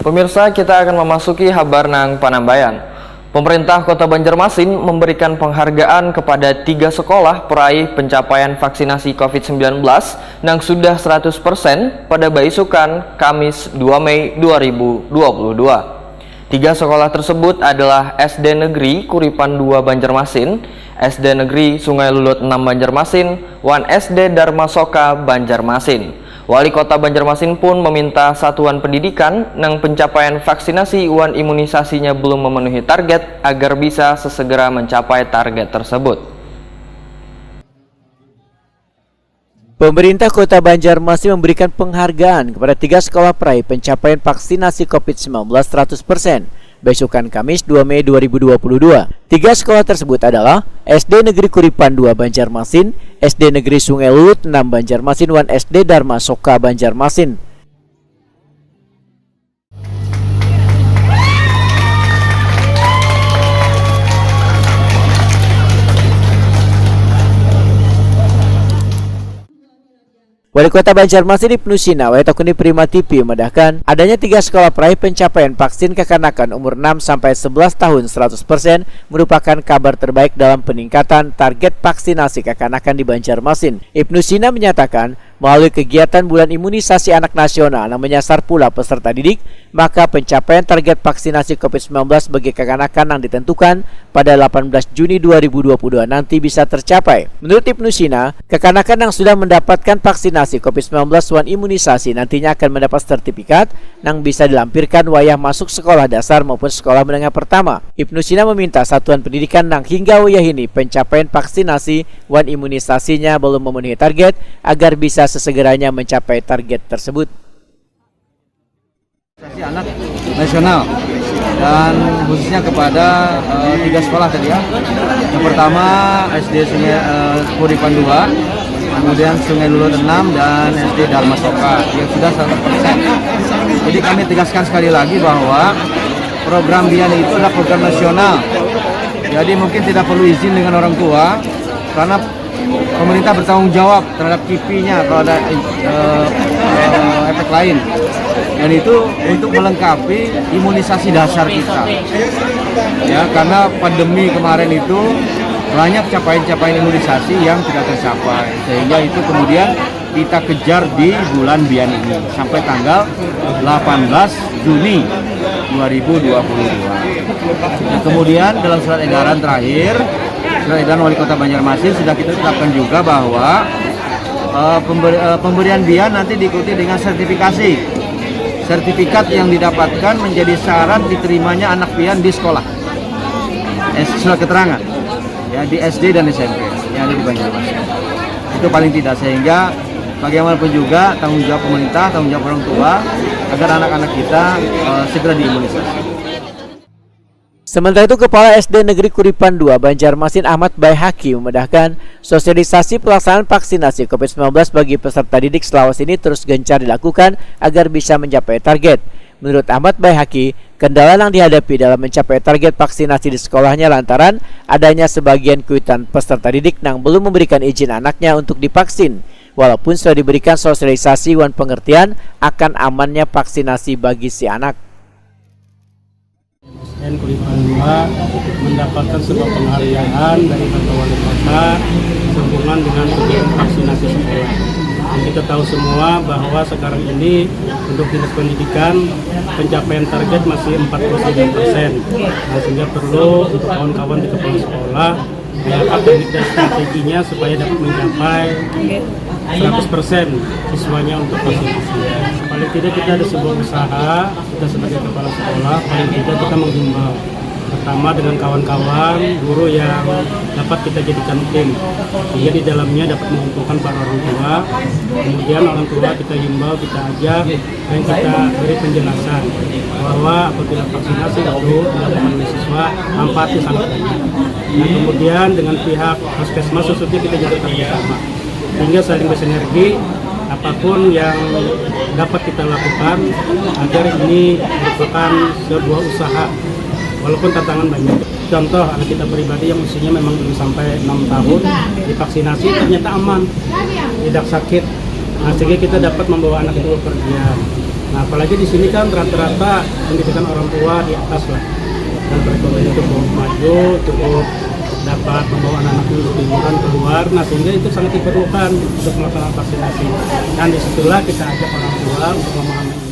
Pemirsa, kita akan memasuki Habar nang Panambayan. Pemerintah Kota Banjarmasin memberikan penghargaan kepada 3 sekolah peraih pencapaian vaksinasi COVID-19 yang sudah 100% pada Baisukan Kamis 2 Mei 2022. 3 sekolah tersebut adalah SD Negeri Kuripan 2 Banjarmasin, SD Negeri Sungai Lulut 6 Banjarmasin, Wan SD Dharma Soka Banjarmasin. Wali Kota Banjarmasin pun meminta satuan pendidikan yang pencapaian vaksinasi wan imunisasinya belum memenuhi target agar bisa sesegera mencapai target tersebut. Pemerintah Kota Banjarmasin memberikan penghargaan kepada 3 sekolah peraih pencapaian vaksinasi COVID-19 100%. Besukan Kamis 2 Mei 2022. 3 sekolah tersebut adalah SD Negeri Kuripan 2 Banjarmasin, SD Negeri Sungai Lulut 6 Banjarmasin, Wan SD Dharma Soka Banjarmasin. Wali Kota Banjarmasin Ibnu Sina Wayatakuni Prima TV memedahkan adanya 3 sekolah peraih pencapaian vaksin kekanakan umur 6-11 tahun 100% merupakan kabar terbaik dalam peningkatan target vaksinasi kekanakan di Banjarmasin. Ibnu Sina menyatakan melalui kegiatan bulan imunisasi anak nasional yang menyasar pula peserta didik, maka pencapaian target vaksinasi COVID-19 bagi kekanakan yang ditentukan pada 18 Juni 2022 nanti bisa tercapai. Menurut Ibnu Sina, kekanakan yang sudah mendapatkan vaksinasi COVID-19 wan imunisasi nantinya akan mendapat sertifikat yang bisa dilampirkan wayah masuk sekolah dasar maupun sekolah menengah pertama. Ibnu Sina meminta satuan pendidikan yang hingga wayah ini pencapaian vaksinasi wan imunisasinya belum memenuhi target agar bisa sesegeranya mencapai target tersebut. Anak nasional dan khususnya kepada 3 sekolah tadi ya. Yang pertama SD Kuripan 2, kemudian Sungai Lulut 6 dan SD Dharma Soka yang sudah 100%. Jadi kami tegaskan sekali lagi bahwa program BIAN itu adalah program nasional. Jadi mungkin tidak perlu izin dengan orang tua karena pemerintah bertanggung jawab terhadap KIP-nya kalau ada efek lain, dan itu untuk melengkapi imunisasi dasar kita ya, karena pandemi kemarin itu banyak capaian-capaian imunisasi yang tidak tercapai, sehingga itu kemudian kita kejar di bulan BIAN ini sampai tanggal 18 Juni 2022. Dan kemudian dalam surat edaran terakhir, surat edaran Wali Kota Banjarmasin sudah kita tetapkan juga bahwa pemberian BIAN nanti diikuti dengan sertifikasi. Sertifikat yang didapatkan menjadi syarat diterimanya anak BIAN di sekolah. Surat keterangan ya di SD dan SMP yang ada di Banjarmasin. Itu paling tidak, sehingga bagaimanapun juga tanggung jawab pemerintah, tanggung jawab orang tua agar anak-anak kita segera diimunisasi. Sementara itu, Kepala SD Negeri Kuripan 2 Banjarmasin Ahmad Baihaqi memedahkan sosialisasi pelaksanaan vaksinasi COVID-19 bagi peserta didik Sulawesi ini terus gencar dilakukan agar bisa mencapai target. Menurut Ahmad Baihaqi, kendala yang dihadapi dalam mencapai target vaksinasi di sekolahnya lantaran adanya sebagian kuitan peserta didik yang belum memberikan izin anaknya untuk divaksin. Walaupun sudah diberikan sosialisasi wan pengertian akan amannya vaksinasi bagi si anak. SD Kuripan 2 mendapatkan sebuah penghargaan dari Bapak Wali Kota sehubungan dengan kegiatan vaksinasi sekolah. Dan kita tahu semua bahwa sekarang ini untuk dinas pendidikan pencapaian target masih 49%. Nah, sehingga perlu untuk kawan-kawan di kepala sekolah menyiapkan teknik dan strateginya supaya dapat mencapai 100% siswanya untuk vaksinasi. Paling tidak kita ada sebuah usaha, kita sebagai kepala sekolah, paling tidak kita menghimbau. Pertama dengan kawan-kawan, guru yang dapat kita jadikan tim. Sehingga di dalamnya dapat mengumpulkan para orang tua. Kemudian orang tua kita himbau, kita ajak, dan kita beri penjelasan bahwa apabila vaksinasi itu dilakukan oleh siswa, manfaatnya sangat banyak. Nah, kemudian dengan pihak puskesmas khususnya kita juga kerjasama. Hingga saling bersinergi, apapun yang dapat kita lakukan agar ini merupakan sebuah usaha, walaupun tantangan banyak. Contoh anak kita pribadi yang usianya memang belum sampai 6 tahun divaksinasi ternyata aman, tidak sakit. Nah, sehingga kita dapat membawa anak itu bepergian. Nah, apalagi di sini kan rata-rata pendidikan orang tua di atas lah, dan perekonomian cukup maju, cukup dapat membawa anak-anak untuk liburan keluar. Nah, sehingga itu sangat diperlukan untuk melakukan vaksinasi. Dan disitulah kita ajak orang tua untuk memahami